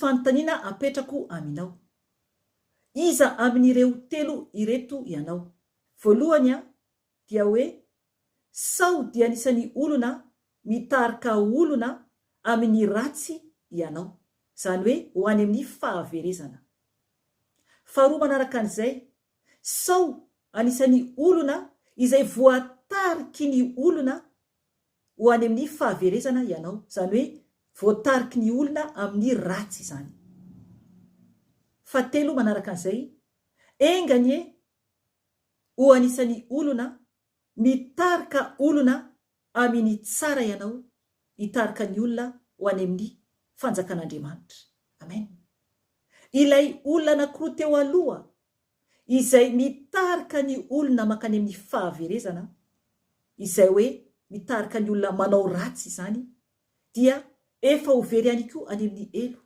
fanontaniana apetrako aminao. Iza amin'ireo telo ireto ianao? Voalohany dia hoe sao dia anisany olona mitarika olona amin'ny ratsy ianao, zany hoe ho any amin'ny fahaverezana. Faharoa manaraka an'izay, sao anisany olona izay voatariky ny olona ho any amin'ny fahaverezana ianao, zany hoe voatariky ny olona amin'ny ratsy izany. Fahatelo manaraka an'izay, enganye ho anisany olona mitarika olona amin'ny tsara ianao, hitarika ny olona ho any amin'ny fanjakan'Andriamanitra. Amen. Ilay olona anankiroa teo aloha izay mitarika ny olona makany amin'ny fahaverezana, izay hoe mitarika ny olona manao ratsy izany, dia efa ho very ihany koa any amin'ny elo.